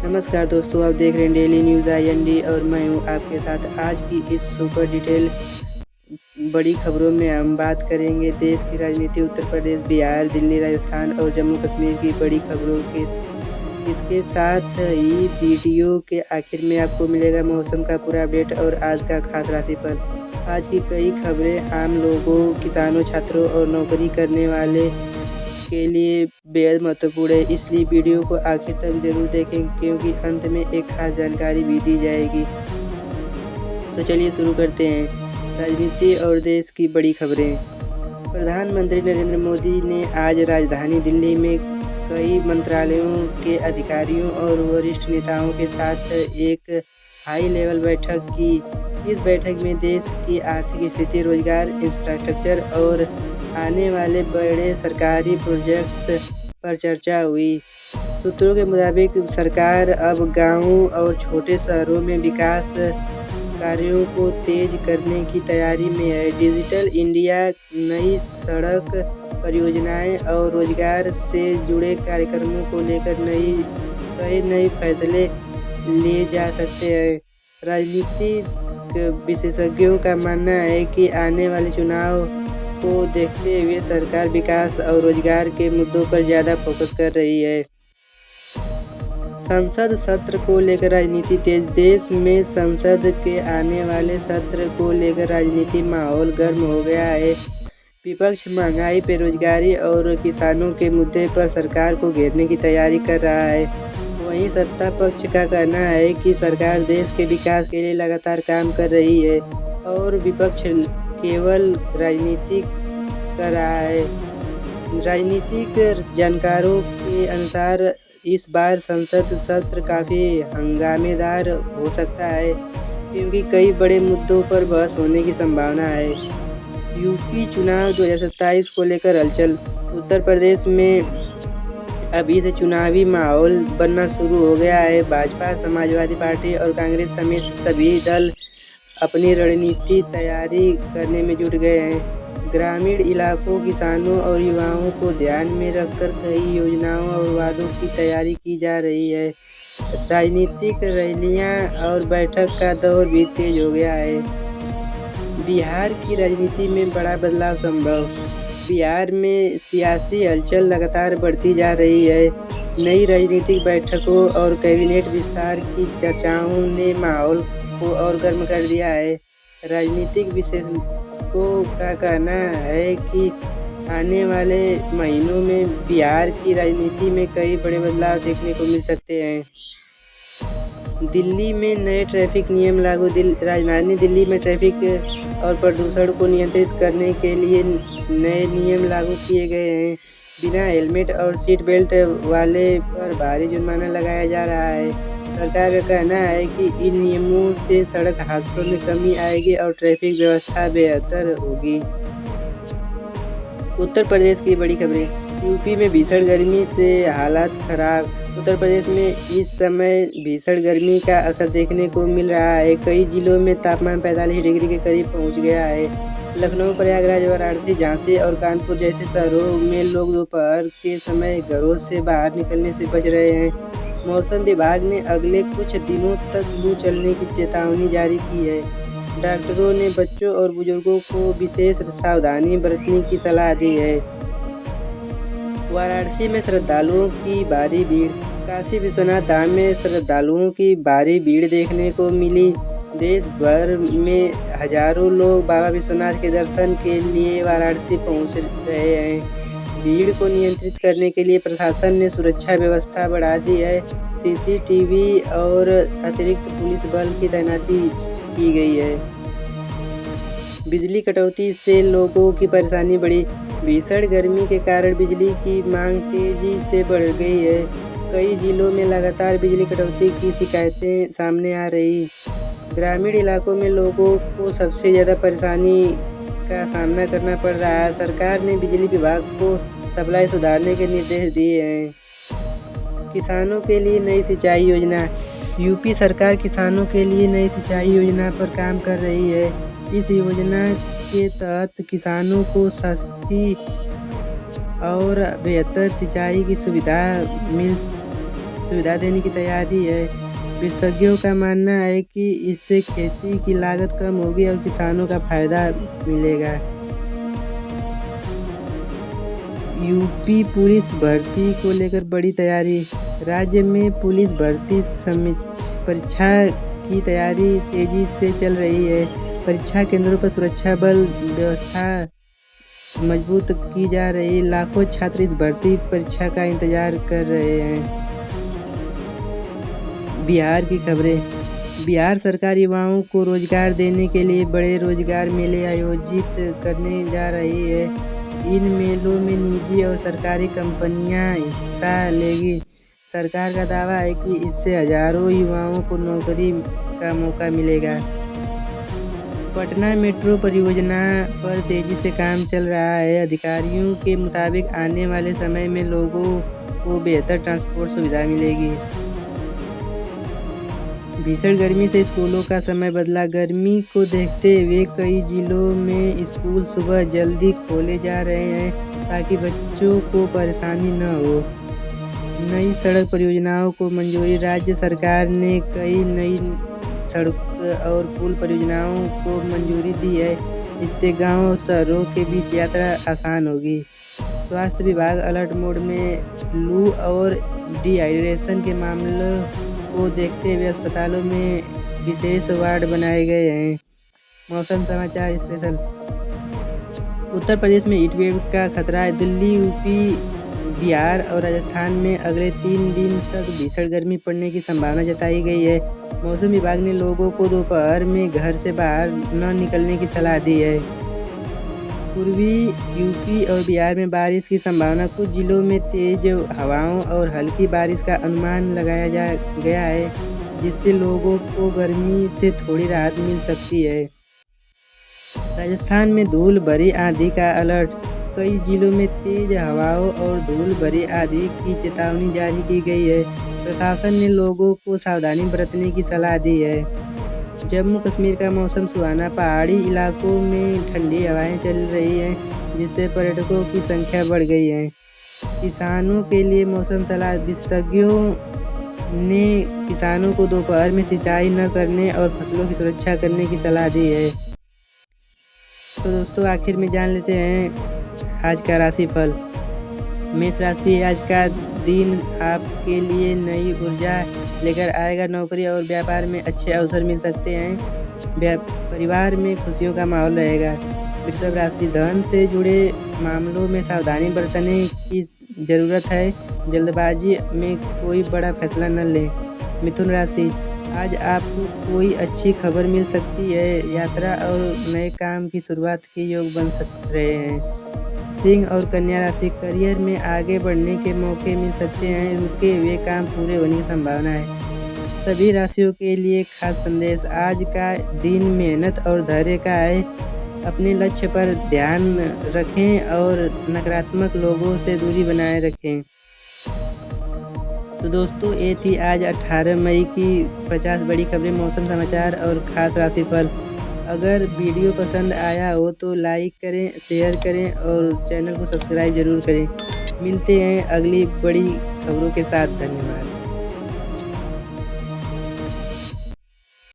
नमस्कार दोस्तों, आप देख रहे हैं डेली न्यूज़ IND और मैं हूं आपके साथ। आज की इस सुपर डिटेल बड़ी खबरों में हम बात करेंगे देश की राजनीति, उत्तर प्रदेश, बिहार, दिल्ली, राजस्थान और जम्मू कश्मीर की बड़ी खबरों के इसके साथ ही वीडियो के आखिर में आपको मिलेगा मौसम का पूरा अपडेट और आज का खास राशिफल। आज की कई खबरें आम लोगों, किसानों, छात्रों और नौकरी करने वाले के लिए बेहद महत्वपूर्ण है, इसलिए वीडियो को आखिर तक जरूर देखें क्योंकि अंत में एक खास जानकारी भी दी जाएगी। तो चलिए शुरू करते हैं राजनीति और देश की बड़ी खबरें। प्रधानमंत्री नरेंद्र मोदी ने आज राजधानी दिल्ली में कई मंत्रालयों के अधिकारियों और वरिष्ठ नेताओं के साथ एक हाई लेवल बैठक की। इस बैठक में देश की आर्थिक स्थिति, रोजगार, इंफ्रास्ट्रक्चर और आने वाले बड़े सरकारी प्रोजेक्ट्स पर चर्चा हुई। सूत्रों के मुताबिक सरकार अब गांवों और छोटे शहरों में विकास कार्यों को तेज करने की तैयारी में है। डिजिटल इंडिया, नई सड़क परियोजनाएं और रोजगार से जुड़े कार्यक्रमों को लेकर कई नए फैसले लिए जा सकते हैं। राजनीतिक विशेषज्ञों का मानना है कि आने वाले चुनाव को देखते हुए सरकार विकास और रोजगार के मुद्दों पर ज़्यादा फोकस कर रही है। संसद सत्र को लेकर राजनीति तेज। देश में संसद के आने वाले सत्र को लेकर राजनीतिक माहौल गर्म हो गया है। विपक्ष महंगाई, बेरोजगारी और किसानों के मुद्दे पर सरकार को घेरने की तैयारी कर रहा है। वहीं सत्ता पक्ष का कहना है कि सरकार देश के विकास के लिए लगातार काम कर रही है और विपक्ष केवल राजनीति कर रहा है। राजनीतिक जानकारों के अनुसार इस बार संसद सत्र काफ़ी हंगामेदार हो सकता है क्योंकि कई बड़े मुद्दों पर बहस होने की संभावना है। यूपी चुनाव 2027 को लेकर हलचल। उत्तर प्रदेश में अभी से चुनावी माहौल बनना शुरू हो गया है। भाजपा, समाजवादी पार्टी और कांग्रेस समेत सभी दल अपनी रणनीति तैयारी करने में जुट गए हैं। ग्रामीण इलाकों, किसानों और युवाओं को ध्यान में रखकर कई योजनाओं और वादों की तैयारी की जा रही है। राजनीतिक रैलियां और बैठक का दौर भी तेज हो गया है। बिहार की राजनीति में बड़ा बदलाव संभव। बिहार में सियासी हलचल लगातार बढ़ती जा रही है। नई राजनीतिक बैठकों और कैबिनेट विस्तार की चर्चाओं ने माहौल को और गर्म कर दिया है। राजनीतिक विशेषज्ञों का कहना है कि आने वाले महीनों में बिहार की राजनीति में कई बड़े बदलाव देखने को मिल सकते हैं। दिल्ली में नए ट्रैफिक नियम लागू। राजधानी दिल्ली में ट्रैफिक और प्रदूषण को नियंत्रित करने के लिए नए नियम लागू किए गए हैं। बिना हेलमेट और सीट बेल्ट वाले पर भारी जुर्माना लगाया जा रहा है। सरकार का कहना है कि इन नियमों से सड़क हादसों में कमी आएगी और ट्रैफिक व्यवस्था बेहतर होगी। उत्तर प्रदेश की बड़ी खबरें। यूपी में भीषण गर्मी से हालात खराब। उत्तर प्रदेश में इस समय भीषण गर्मी का असर देखने को मिल रहा है। कई जिलों में तापमान 45 डिग्री के करीब पहुंच गया है। लखनऊ, प्रयागराज, वाराणसी, झांसी और कानपुर जैसे शहरों में लोग दोपहर के समय घरों से बाहर निकलने से बच रहे हैं। मौसम विभाग ने अगले कुछ दिनों तक लू चलने की चेतावनी जारी की है। डॉक्टरों ने बच्चों और बुजुर्गों को विशेष सावधानी बरतने की सलाह दी है। वाराणसी में श्रद्धालुओं की भारी भीड़। काशी विश्वनाथ धाम में श्रद्धालुओं की भारी भीड़ देखने को मिली। देश भर में हजारों लोग बाबा विश्वनाथ के दर्शन के लिए वाराणसी पहुंच रहे हैं। भीड़ को नियंत्रित करने के लिए प्रशासन ने सुरक्षा व्यवस्था बढ़ा दी है। CCTV और अतिरिक्त पुलिस बल की तैनाती की गई है। बिजली कटौती से लोगों की परेशानी बढ़ी। भीषण गर्मी के कारण बिजली की मांग तेजी से बढ़ गई है। कई जिलों में लगातार बिजली कटौती की शिकायतें सामने आ रही। ग्रामीण इलाकों में लोगों को सबसे ज़्यादा परेशानी का सामना करना पड़ रहा है। सरकार ने बिजली विभाग को सप्लाई सुधारने के निर्देश दिए हैं। किसानों के लिए नई सिंचाई योजना। यूपी सरकार किसानों के लिए नई सिंचाई योजना पर काम कर रही है। इस योजना के तहत किसानों को सस्ती और बेहतर सिंचाई की सुविधा मिल सुविधा देने की तैयारी है। विशेषज्ञों का मानना है कि इससे खेती की लागत कम होगी और किसानों का फायदा मिलेगा। यूपी पुलिस भर्ती को लेकर बड़ी तैयारी। राज्य में पुलिस भर्ती परीक्षा की तैयारी तेजी से चल रही है। परीक्षा केंद्रों पर सुरक्षा बल व्यवस्था मजबूत की जा रही। लाखों छात्र इस भर्ती परीक्षा का इंतजार कर रहे हैं। बिहार की खबरें। बिहार सरकार युवाओं को रोजगार देने के लिए बड़े रोजगार मेले आयोजित करने जा रही है। इन मेलों में निजी और सरकारी कंपनियां हिस्सा लेगी। सरकार का दावा है कि इससे हजारों युवाओं को नौकरी का मौका मिलेगा। पटना मेट्रो परियोजना पर तेजी से काम चल रहा है। अधिकारियों के मुताबिक आने वाले समय में लोगों को बेहतर ट्रांसपोर्ट सुविधा मिलेगी। भीषण गर्मी से स्कूलों का समय बदला। गर्मी को देखते हुए कई जिलों में स्कूल सुबह जल्दी खोले जा रहे हैं ताकि बच्चों को परेशानी न हो। नई सड़क परियोजनाओं को मंजूरी। राज्य सरकार ने कई नई सड़क और पुल परियोजनाओं को मंजूरी दी है। इससे गांव और शहरों के बीच यात्रा आसान होगी। स्वास्थ्य विभाग अलर्ट मोड में। लू और डिहाइड्रेशन के मामलों को देखते हुए अस्पतालों में विशेष वार्ड बनाए गए हैं। मौसम समाचार स्पेशल। उत्तर प्रदेश में हीटवेव का खतरा है। दिल्ली, यूपी, बिहार और राजस्थान में अगले 3 दिन तक भीषण गर्मी पड़ने की संभावना जताई गई है। मौसम विभाग ने लोगों को दोपहर में घर से बाहर न निकलने की सलाह दी है। पूर्वी यूपी और बिहार में बारिश की संभावना। कुछ जिलों में तेज हवाओं और हल्की बारिश का अनुमान लगाया गया है, जिससे लोगों को गर्मी से थोड़ी राहत मिल सकती है। राजस्थान में धूल भरी आंधी का अलर्ट। कई जिलों में तेज हवाओं और धूल भरी आंधी की चेतावनी जारी की गई है। प्रशासन ने लोगों को सावधानी बरतने की सलाह दी है। जम्मू कश्मीर का मौसम सुहाना। पहाड़ी इलाकों में ठंडी हवाएं चल रही हैं, जिससे पर्यटकों की संख्या बढ़ गई है। किसानों के लिए मौसम सलाह। विशेषज्ञों ने किसानों को दोपहर में सिंचाई न करने और फसलों की सुरक्षा करने की सलाह दी है। तो दोस्तों, आखिर में जान लेते हैं आज का राशिफल। मेष राशि। आज का दिन आपके लिए नई ऊर्जा लेकर आएगा। नौकरी और व्यापार में अच्छे अवसर मिल सकते हैं। परिवार में खुशियों का माहौल रहेगा। वृषभ राशि। धन से जुड़े मामलों में सावधानी बरतने की जरूरत है। जल्दबाजी में कोई बड़ा फैसला न लें। मिथुन राशि। आज आपको कोई अच्छी खबर मिल सकती है। यात्रा और नए काम की शुरुआत के योग बन रहे हैं। सिंह और कन्या राशि। करियर में आगे बढ़ने के मौके मिल सकते हैं। रुके हुए काम पूरे होने की संभावना है। सभी राशियों के लिए खास संदेश। आज का दिन मेहनत और धैर्य का है। अपने लक्ष्य पर ध्यान रखें और नकारात्मक लोगों से दूरी बनाए रखें। तो दोस्तों, ये थी आज 18 मई की 50 बड़ी खबरें, मौसम समाचार और खास राशिफल। अगर वीडियो पसंद आया हो तो लाइक करें, शेयर करें और चैनल को सब्सक्राइब जरूर करें। मिलते हैं अगली बड़ी खबरों के साथ। धन्यवाद।